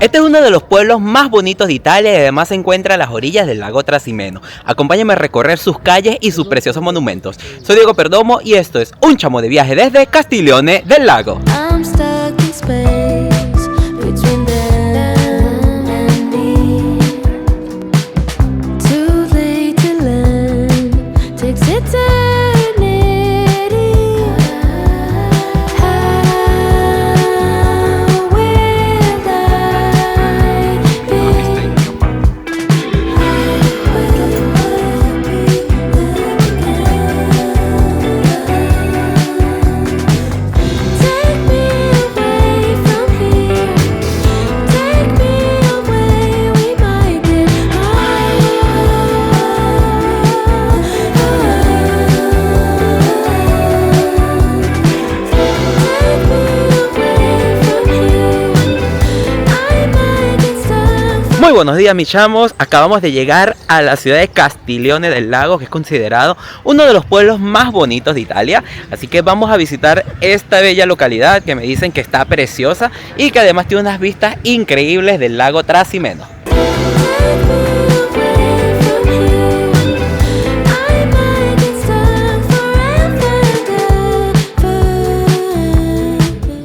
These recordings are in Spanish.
Este es uno de los pueblos más bonitos de Italia y además se encuentra a las orillas del lago Trasimeno. Acompáñame a recorrer sus calles y sus preciosos monumentos. Soy Diego Perdomo y esto es Un Chamo de Viaje desde Castiglione del Lago. Muy buenos días mis chamos, acabamos de llegar a la ciudad de Castiglione del Lago, que es considerado uno de los pueblos más bonitos de Italia. Así que vamos a visitar esta bella localidad que me dicen que está preciosa y que además tiene unas vistas increíbles del lago Trasimeno.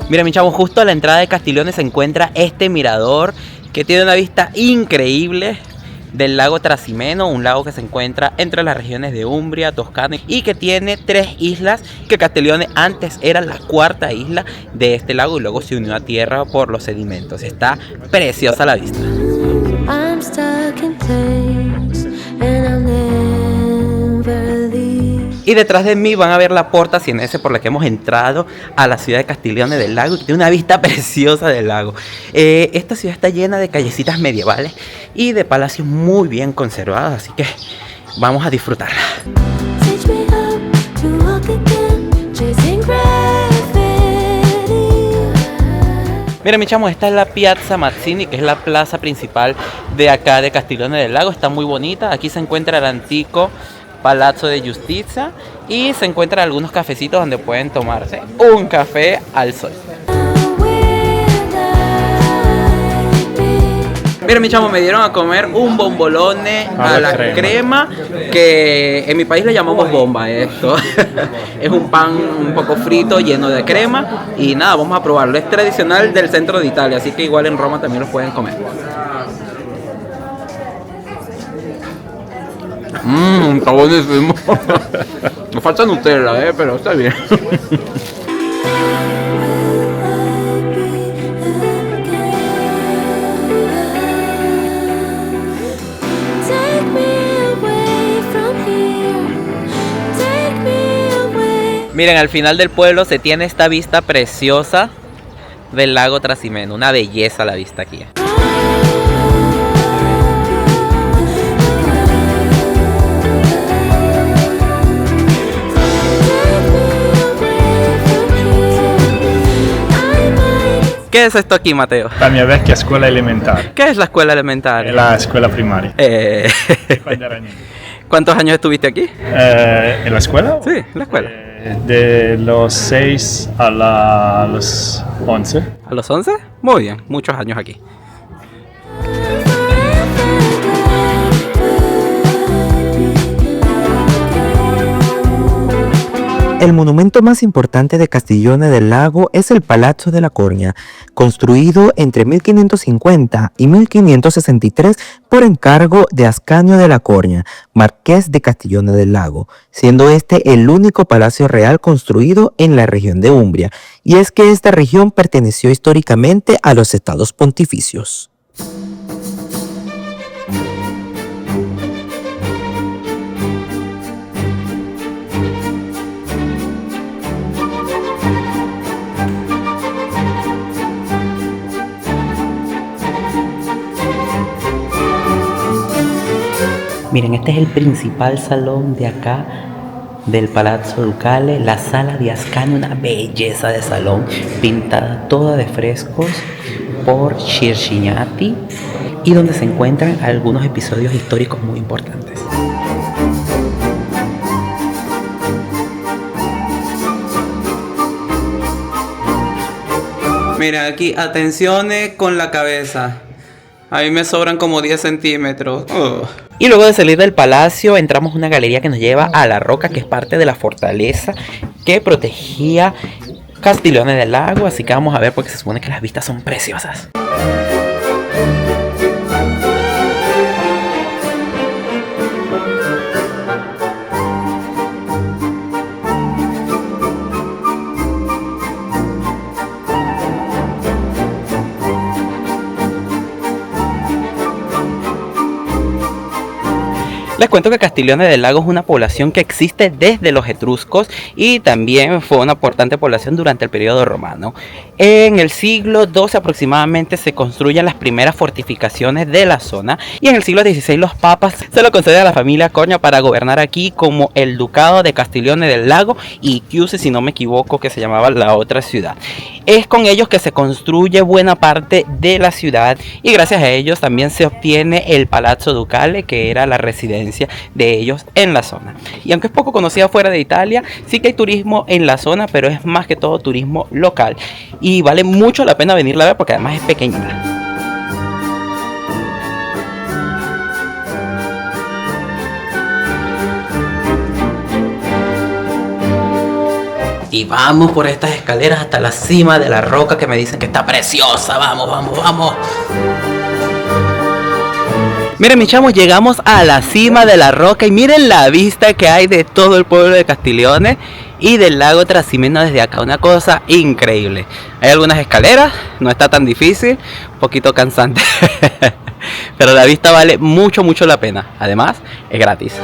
Mira mis chavos, justo a la entrada de Castiglione se encuentra este mirador que tiene una vista increíble del lago Trasimeno, un lago que se encuentra entre las regiones de Umbria, Toscana y que tiene 3 islas, que Castiglione antes era la 4ª isla de este lago y luego se unió a tierra por los sedimentos. Está preciosa la vista. Y detrás de mí van a ver la Porta Sienese por la que hemos entrado a la ciudad de Castiglione del Lago y que tiene una vista preciosa del lago. Esta ciudad está llena de callecitas medievales y de palacios muy bien conservados, así que vamos a disfrutarla. Mira, mi chamo, esta es la Piazza Mazzini, que es la plaza principal de acá de Castiglione del Lago. Está muy bonita. Aquí se encuentra el antiguo Palazzo de Giustizia y se encuentran algunos cafecitos donde pueden tomarse un café al sol. Mira mi chamo, me dieron a comer un bombolone a la crema, que en mi país le llamamos bomba esto. Es un pan un poco frito lleno de crema y nada, vamos a probarlo. Es tradicional del centro de Italia, así que igual en Roma también lo pueden comer. Está buenísimo. Nos falta Nutella, pero está bien. Miren, al final del pueblo se tiene esta vista preciosa del lago Trasimeno. Una belleza la vista aquí. ¿Qué es esto aquí, Mateo? La mia vecchia scuola elementare. ¿Qué es la escuela elementaria? La escuela primaria. Cuando era niño. ¿Cuántos años estuviste aquí? ¿En la escuela? Sí, en la escuela. De los 6 a los 11. ¿A los 11? Muy bien, muchos años aquí. El monumento más importante de Castiglione del Lago es el Palazzo della Cornia, construido entre 1550 y 1563 por encargo de Ascanio della Cornia, marqués de Castiglione del Lago, siendo este el único palacio real construido en la región de Umbria, y es que esta región perteneció históricamente a los estados pontificios. Miren, este es el principal salón de acá del Palazzo Ducale, la sala de Ascanio, una belleza de salón, pintada toda de frescos por Circignati y donde se encuentran algunos episodios históricos muy importantes. Mira aquí, atenciones con la cabeza. A mí me sobran como 10 centímetros. Y luego de salir del palacio entramos a una galería que nos lleva a la roca, que es parte de la fortaleza que protegía Castiglione del Lago. Así que vamos a ver porque se supone que las vistas son preciosas. Les cuento que Castiglione del Lago es una población que existe desde los etruscos y también fue una importante población durante el periodo romano. En el siglo XII aproximadamente se construyen las primeras fortificaciones de la zona y en el siglo XVI los papas se lo conceden a la familia Cornia para gobernar aquí como el Ducado de Castiglione del Lago y Chiuse, si no me equivoco, que se llamaba la otra ciudad. Es con ellos que se construye buena parte de la ciudad y gracias a ellos también se obtiene el Palazzo Ducale, que era la residencia de ellos en la zona. Y aunque es poco conocida fuera de Italia, sí que hay turismo en la zona, pero es más que todo turismo local y vale mucho la pena venirla a ver porque además es pequeñita. Y vamos por estas escaleras hasta la cima de la roca que me dicen que está preciosa. Vamos, vamos, vamos. Miren, mis chamos, llegamos a la cima de la roca y miren la vista que hay de todo el pueblo de Castiglione y del lago Trasimeno desde acá. Una cosa increíble. Hay algunas escaleras, no está tan difícil, un poquito cansante. Pero la vista vale mucho, mucho la pena. Además, es gratis.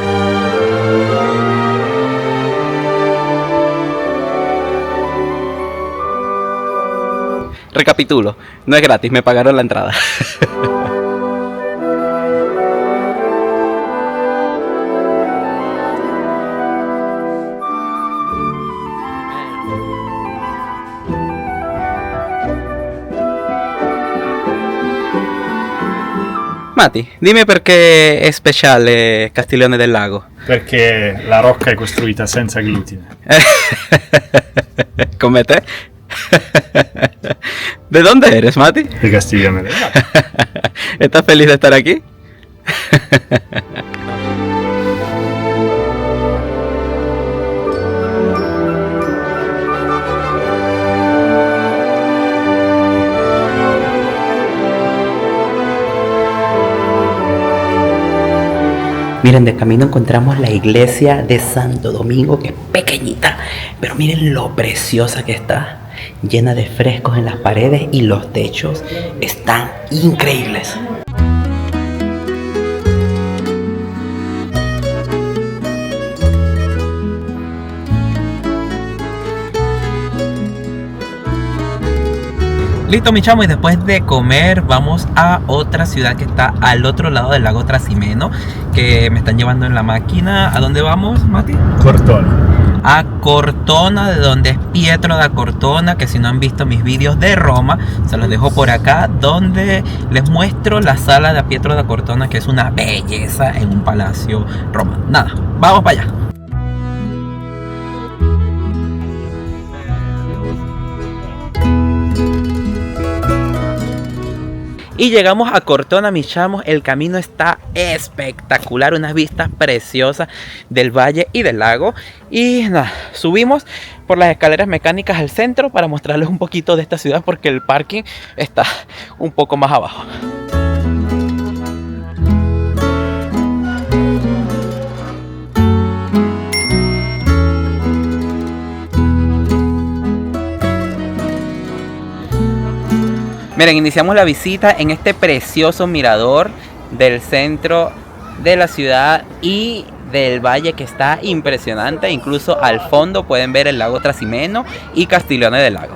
Recapitulo, no es gratis, me pagaron la entrada. Mati, dimmi perché è speciale Castiglione del Lago. Perché la rocca è costruita senza glutine. Come te? ¿De dónde eres, Mati? De Castiglione del Lago. ¿Estás feliz de estar aquí? Miren, de camino encontramos la iglesia de Santo Domingo, que es pequeñita, pero miren lo preciosa que está, llena de frescos en las paredes y los techos están increíbles. Listo, mi chamo, y después de comer vamos a otra ciudad que está al otro lado del lago Trasimeno, que me están llevando en la máquina. ¿A dónde vamos, Mati? Cortona. A Cortona, de donde es Pietro da Cortona, que si no han visto mis vídeos de Roma, se los dejo por acá, donde les muestro la sala de Pietro da Cortona, que es una belleza en un palacio romano. Nada, vamos para allá. Y llegamos a Cortona, mis chamos. El camino está espectacular, unas vistas preciosas del valle y del lago. Y nada, subimos por las escaleras mecánicas al centro para mostrarles un poquito de esta ciudad, porque el parking está un poco más abajo. Miren, iniciamos la visita en este precioso mirador del centro de la ciudad y del valle, que está impresionante. Incluso al fondo pueden ver el lago Trasimeno y Castiglione del Lago.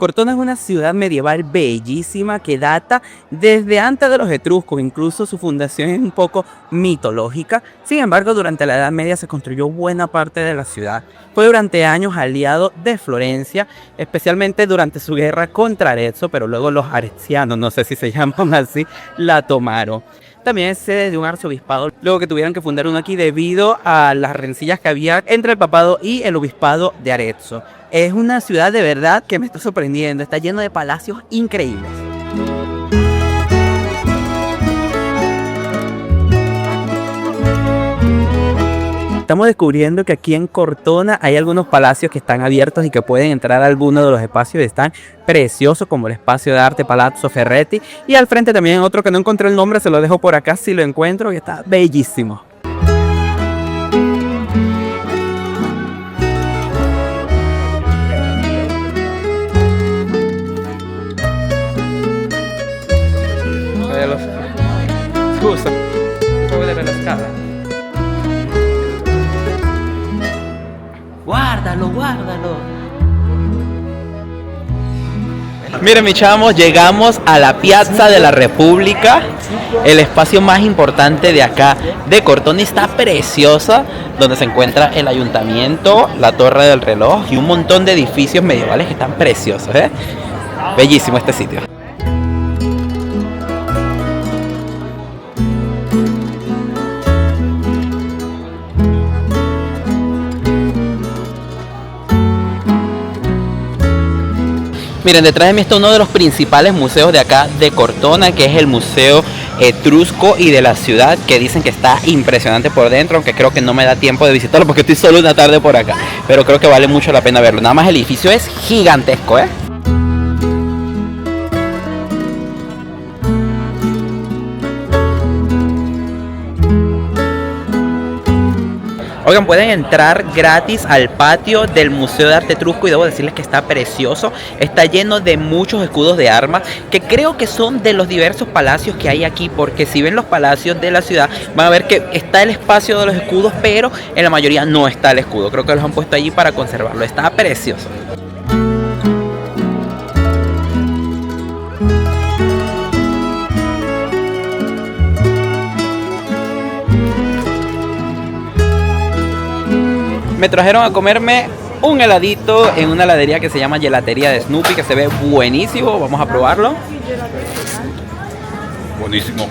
Cortona es una ciudad medieval bellísima que data desde antes de los etruscos, incluso su fundación es un poco mitológica. Sin embargo, durante la Edad Media se construyó buena parte de la ciudad. Fue durante años aliado de Florencia, especialmente durante su guerra contra Arezzo, pero luego los arecianos, no sé si se llaman así, la tomaron. También es sede de un arzobispado, luego que tuvieron que fundar uno aquí debido a las rencillas que había entre el papado y el obispado de Arezzo. Es una ciudad de verdad que me está sorprendiendo, está lleno de palacios increíbles. Estamos descubriendo que aquí en Cortona hay algunos palacios que están abiertos y que pueden entrar a alguno de los espacios y están preciosos, como el espacio de arte Palazzo Ferretti, y al frente también otro que no encontré el nombre, se lo dejo por acá si lo encuentro, que está bellísimo. Scusa, puedo vedere la scala. Guárdalo, guárdalo. Miren, mis chamos, llegamos a la Piazza de la República, el espacio más importante de acá de Cortona. Está preciosa, donde se encuentra el ayuntamiento, la torre del reloj y un montón de edificios medievales que están preciosos, ¿eh? Bellísimo este sitio. Miren, detrás de mí está uno de los principales museos de acá de Cortona, que es el Museo Etrusco y de la ciudad, que dicen que está impresionante por dentro, aunque creo que no me da tiempo de visitarlo porque estoy solo una tarde por acá, pero creo que vale mucho la pena verlo. Nada más el edificio es gigantesco, ¿eh? Oigan, pueden entrar gratis al patio del Museo de Arte Etrusco y debo decirles que está precioso. Está lleno de muchos escudos de armas que creo que son de los diversos palacios que hay aquí, porque si ven los palacios de la ciudad van a ver que está el espacio de los escudos, pero en la mayoría no está el escudo. Creo que los han puesto allí para conservarlo. Está precioso. Me trajeron a comerme un heladito en una heladería que se llama Gelatería de Snoopy, que se ve buenísimo. Vamos a probarlo. Buenísimo.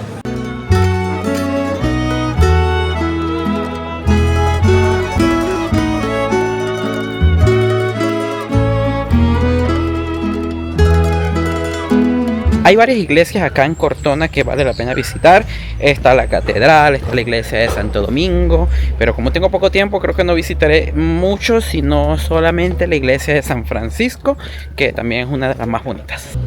Hay varias iglesias acá en Cortona que vale la pena visitar. Está la catedral, está la iglesia de Santo Domingo, pero como tengo poco tiempo creo que no visitaré mucho, sino solamente la iglesia de San Francisco, que también es una de las más bonitas.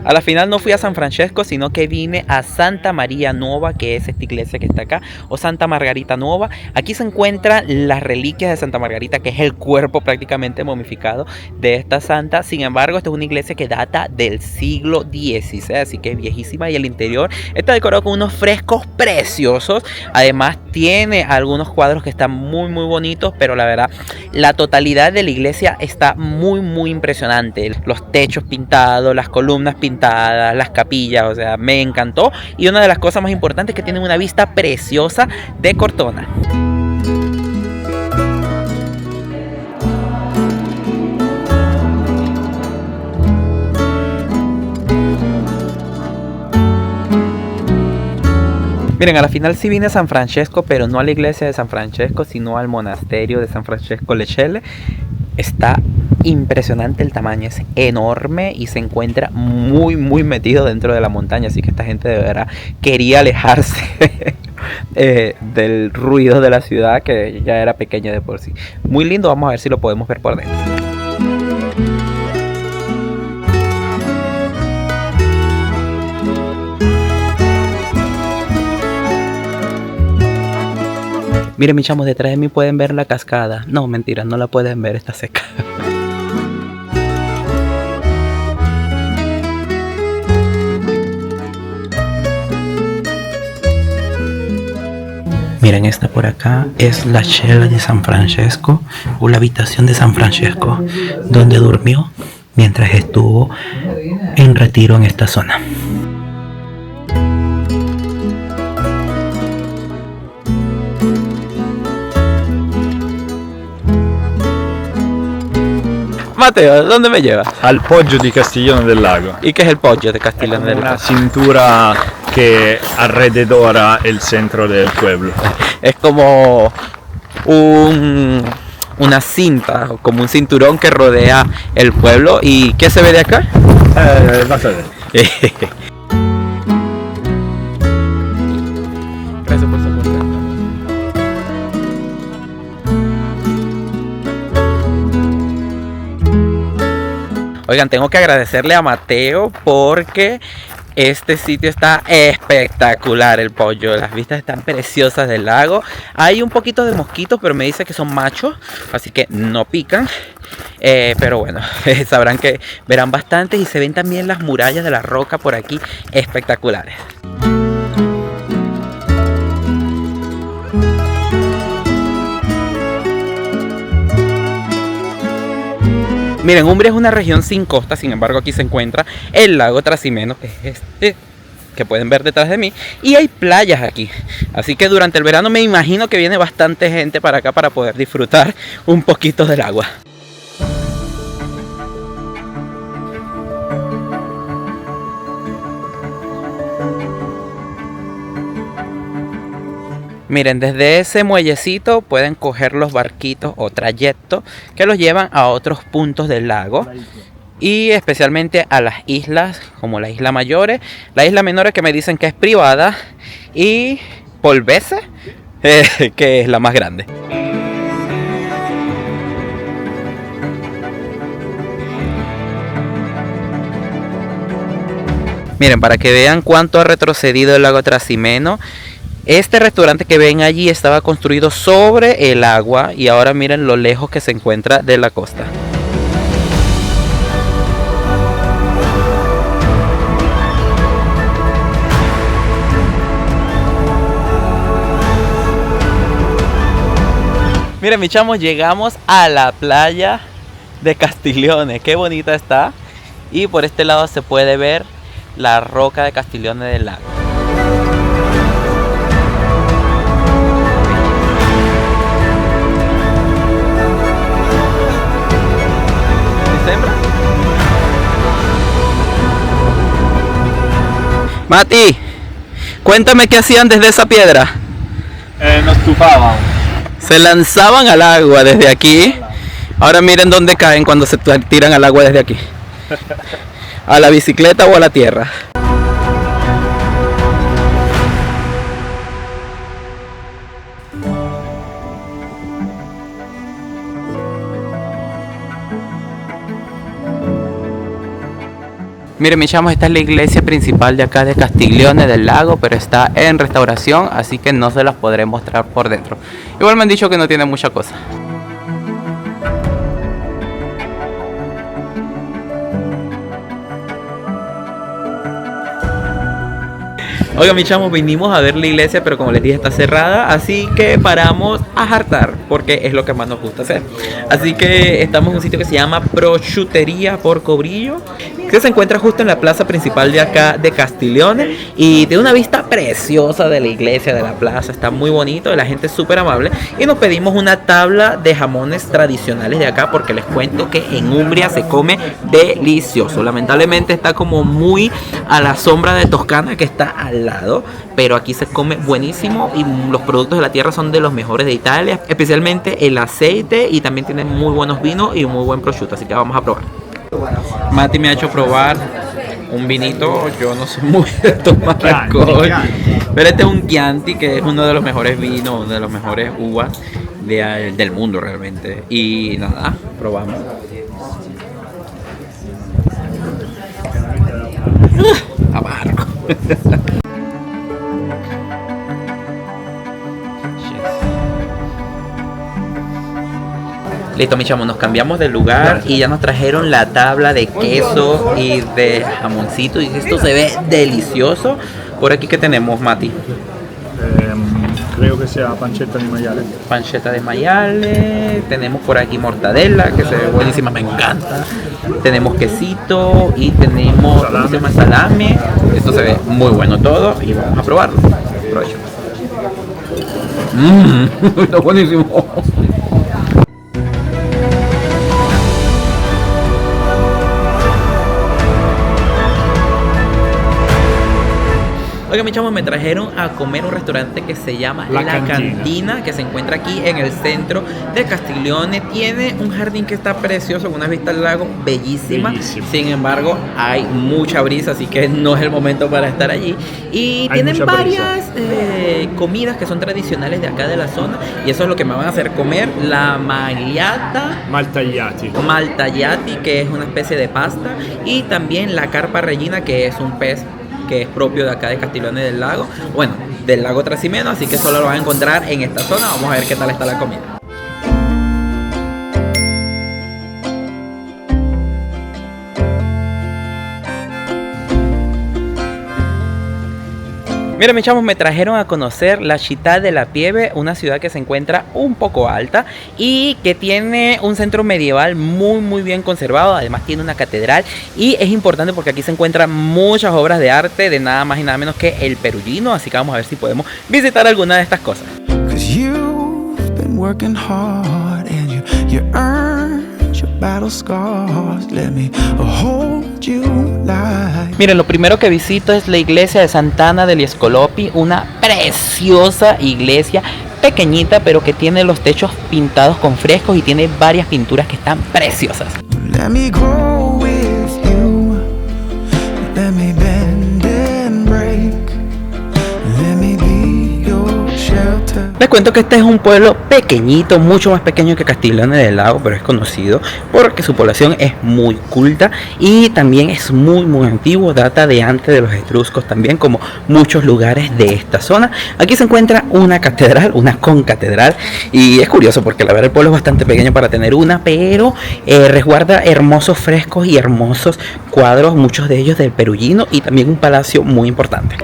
A la final no fui a San Francesco, sino que vine a Santa María Nuova, que es esta iglesia que está acá, o Santa Margarita Nuova. Aquí se encuentran las reliquias de Santa Margarita, que es el cuerpo prácticamente momificado de esta santa. Sin embargo, esta es una iglesia que data del siglo XVI, así que es viejísima, y el interior está decorado con unos frescos preciosos. Además, tiene algunos cuadros que están muy bonitos, pero la verdad, la totalidad de la iglesia está muy impresionante. Los techos pintados, las columnas pintadas, las capillas, o sea, me encantó. Y una de las cosas más importantes es que tienen una vista preciosa de Cortona. Miren, a la final sí vine a San Francesco, pero no a la iglesia de San Francesco, sino al monasterio de San Francesco Lecele. Está impresionante el tamaño, es enorme y se encuentra muy metido dentro de la montaña, así que esta gente de verdad quería alejarse del ruido de la ciudad, que ya era pequeña de por sí. Muy lindo, vamos a ver si lo podemos ver por dentro. Miren, mis chamos, detrás de mí pueden ver la cascada. No, mentira, no la pueden ver, está seca. Miren, esta por acá es la cella de San Francesco, o la habitación de San Francesco, donde durmió mientras estuvo en retiro en esta zona. Mateo, ¿dónde me llevas? Al Poggio di Castiglione del Lago. ¿Y qué es el Poggio de Castiglione del Una Lago? cintura que alrededora el centro del pueblo. Es como una cinta, como un cinturón que rodea el pueblo. ¿Y qué se ve de acá? Vas a ver. Gracias por soportar. Oigan, tengo que agradecerle a Mateo porque este sitio está espectacular, el Poggio. Las vistas están preciosas del lago. Hay un poquito de mosquitos, pero me dice que son machos, así que no pican. Pero bueno, sabrán que verán bastantes y se ven también las murallas de la roca por aquí espectaculares. Miren, Umbria es una región sin costa, sin embargo aquí se encuentra el lago Trasimeno, que es este que pueden ver detrás de mí, y hay playas aquí. Así que durante el verano me imagino que viene bastante gente para acá para poder disfrutar un poquito del agua. Miren, desde ese muellecito pueden coger los barquitos o trayectos que los llevan a otros puntos del lago y especialmente a las islas como la isla Mayores, la isla Menores que me dicen que es privada y Polvese, que es la más grande. Miren, para que vean cuánto ha retrocedido el lago Trasimeno. Este restaurante que ven allí estaba construido sobre el agua y ahora miren lo lejos que se encuentra de la costa. Miren, mis chamos, llegamos a la playa de Castiglione. Qué bonita está. Y por este lado se puede ver la roca de Castiglione del Lago. Mati, cuéntame qué hacían desde esa piedra. Nos tufaban. Se lanzaban al agua desde aquí. Ahora miren dónde caen cuando se tiran al agua desde aquí. A la bicicleta o a la tierra. Miren, mis chamos, esta es la iglesia principal de acá de Castiglione del Lago, pero está en restauración, así que no se las podré mostrar por dentro. Igual me han dicho que no tiene mucha cosa. Oigan, mis chamos, vinimos a ver la iglesia, pero como les dije está cerrada, así que paramos a jartar, porque es lo que más nos gusta hacer. Así que estamos en un sitio que se llama Prosciutteria Porcobrillo, que se encuentra justo en la plaza principal de acá de Castiglione y de una vista preciosa de la iglesia, de la plaza. Está muy bonito, la gente es súper amable y nos pedimos una tabla de jamones tradicionales de acá, porque les cuento que en Umbria se come delicioso. Lamentablemente está como muy a la sombra de Toscana, que está al lado, pero aquí se come buenísimo y los productos de la tierra son de los mejores de Italia, especialmente el aceite, y también tienen muy buenos vinos y muy buen prosciutto, así que vamos a probar. Mati me ha hecho probar un vinito, yo no soy muy de tomar alcohol, pero este es un Chianti, que es uno de los mejores vinos, uno de los mejores uvas del mundo realmente. Y nada, probamos. Amargo. Listo, mis chamos, nos cambiamos de lugar y ya nos trajeron la tabla de queso y de jamoncito, y esto se ve delicioso. Por aquí, ¿qué tenemos, Mati? Creo creo que sea pancetta di maiale. Pancetta de maiale, tenemos por aquí mortadela, que se ve buenísima, me encanta. Tenemos quesito y tenemos ¿cómo se llama? Salame. Esto se ve muy bueno todo y vamos a probarlo. Provecho. Está buenísimo. Oiga, mis chavos, me trajeron a comer a un restaurante que se llama La Cantina, que se encuentra aquí en el centro de Castiglione. Tiene un jardín que está precioso, con una vista al lago bellísima. Sin embargo, hay mucha brisa, así que no es el momento para estar allí. Y tienen varias comidas que son tradicionales de acá de la zona. Y eso es lo que me van a hacer comer. La maltagliati, que es una especie de pasta. Y también la carpa regina, que es un pez que es propio de acá de Castiglione del Lago, bueno, del lago Trasimeno, así que solo lo van a encontrar en esta zona. Vamos a ver qué tal está la comida. Mira, mis chavos, me trajeron a conocer la Città della Pieve, una ciudad que se encuentra un poco alta y que tiene un centro medieval muy bien conservado. Además tiene una catedral y es importante porque aquí se encuentran muchas obras de arte de nada más y nada menos que el Perugino. Así que vamos a ver si podemos visitar alguna de estas cosas. Miren, lo primero que visito es la iglesia de Sant'Anna degli Scolopi, una preciosa iglesia pequeñita pero que tiene los techos pintados con frescos y tiene varias pinturas que están preciosas. Let me go with you. Let me bend and break. Let me be your shelter. Les cuento que este es un pueblo pequeñito, mucho más pequeño que Castiglione del Lago, pero es conocido porque su población es muy culta y también es muy antiguo, data de antes de los etruscos también, como muchos lugares de esta zona. Aquí se encuentra una catedral, una concatedral, y es curioso porque la verdad el pueblo es bastante pequeño para tener una, pero resguarda hermosos frescos y hermosos cuadros, muchos de ellos del Perugino, y también un palacio muy importante.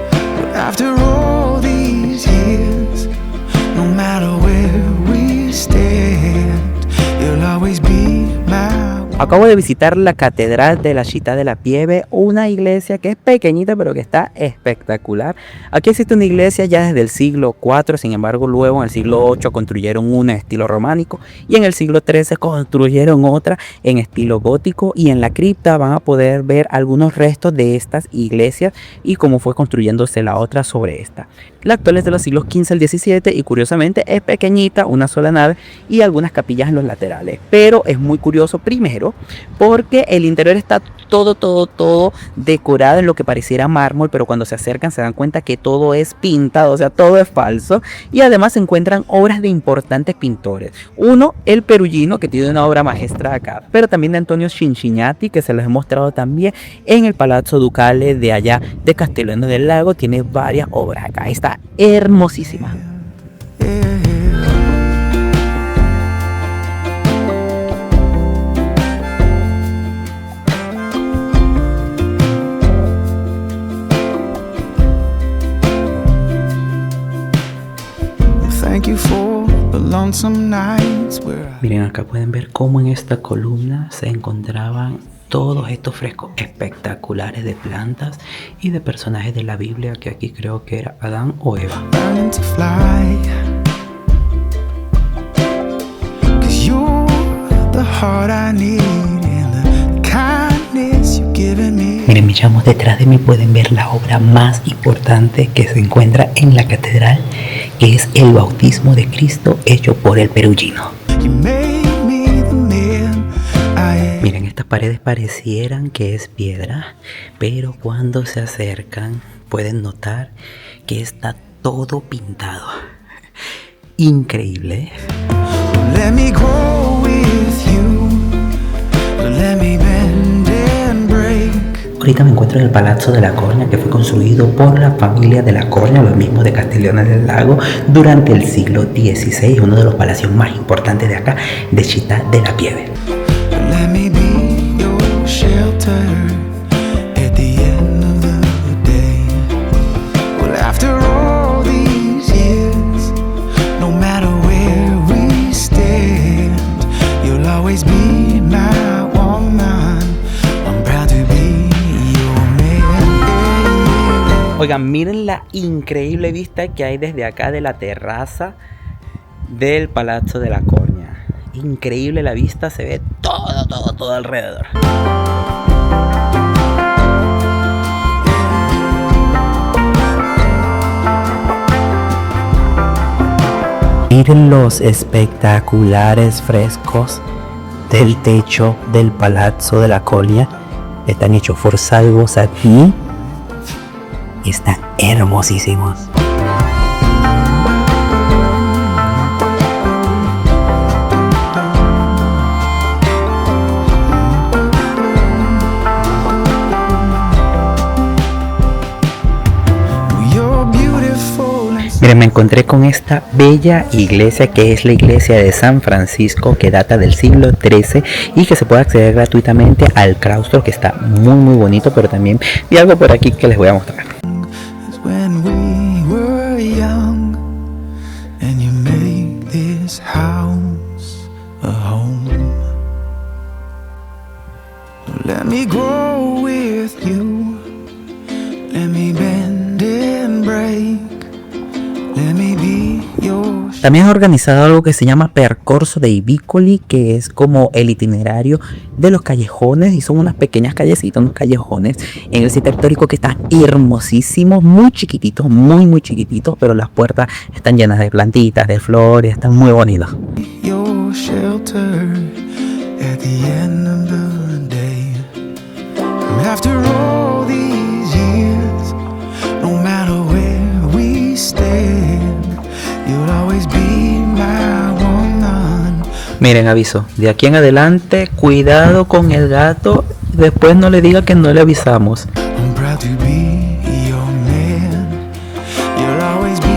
Acabo de visitar la Catedral de la Città della Pieve, una iglesia que es pequeñita pero que está espectacular. Aquí existe una iglesia ya desde el siglo IV, sin embargo luego en el siglo VIII construyeron una en estilo románico y en el siglo XIII construyeron otra en estilo gótico, y en la cripta van a poder ver algunos restos de estas iglesias y cómo fue construyéndose la otra sobre esta. La actual es de los siglos XV al XVII y curiosamente es pequeñita, una sola nave y algunas capillas en los laterales, pero es muy curioso primero porque el interior está todo decorado en lo que pareciera mármol, pero cuando se acercan se dan cuenta que todo es pintado, o sea, todo es falso, y además se encuentran obras de importantes pintores. Uno, el Perugino, que tiene una obra maestra acá, pero también de Antonio Cincinnati, que se los he mostrado también en el Palazzo Ducale de allá de Castiglione del Lago. Tiene varias obras acá, está hermosísima. Miren, acá pueden ver cómo en esta columna se encontraban todos estos frescos espectaculares de plantas y de personajes de la Biblia, que aquí creo que era Adán o Eva. Miren, mis chamos, detrás de mí pueden ver la obra más importante que se encuentra en la catedral, que es el bautismo de Cristo hecho por el Perugino. Miren, estas paredes parecieran que es piedra, pero cuando se acercan pueden notar que está todo pintado. Increíble. Let me go with you. Let me bend and break. Ahorita me encuentro en el Palazzo della Cornia, que fue construido por la familia de la Cornia, los mismos de Castiglione del Lago, durante el siglo XVI, uno de los palacios más importantes de acá, de Città della Pieve. Let me be your shelter at the end of the day. Well, after all these years, be my woman. I'm proud to be your man. Oigan, miren la increíble vista que hay desde acá de la terraza del Palazzo de la Cornia. Increíble la vista, se ve todo alrededor. Miren los espectaculares frescos del techo del Palazzo de la Cornia. Están hechos por Salvo Satin y están hermosísimos. Miren, me encontré con esta bella iglesia que es la iglesia de San Francisco, que data del siglo XIII y que se puede acceder gratuitamente al claustro, que está muy bonito, pero también vi algo por aquí que les voy a mostrar. When we were young and you made this house a home. Let me grow with you. Let me bend and break. Let me be yours. También he organizado algo que se llama Percorso dei Vicoli, que es como el itinerario de los callejones, y son unas pequeñas callecitas, unos callejones en el sitio histórico que están hermosísimos, muy chiquititos, muy chiquititos, pero las puertas están llenas de plantitas, de flores, están muy bonitos. Your shelter at the end of the day. After all these years, no matter where we stand, you'll always be my woman. Miren, aviso, de aquí en adelante, cuidado con el gato, después no le diga que no le avisamos. I'm proud to be your man. You'll always be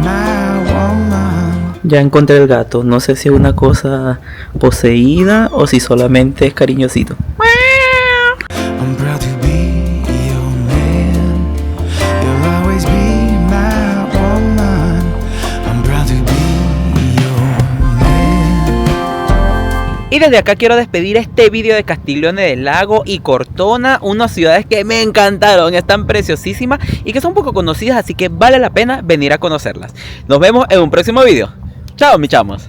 my woman. Ya encontré el gato, no sé si es una cosa poseída o si solamente es cariñosito. I'm proud to be your man. You'll always be my woman. I'm proud to be your man. Y desde acá quiero despedir este vídeo de Castiglione del Lago y Cortona, unas ciudades que me encantaron, están preciosísimas y que son poco conocidas, así que vale la pena venir a conocerlas. Nos vemos en un próximo vídeo. Chao, mis chamos.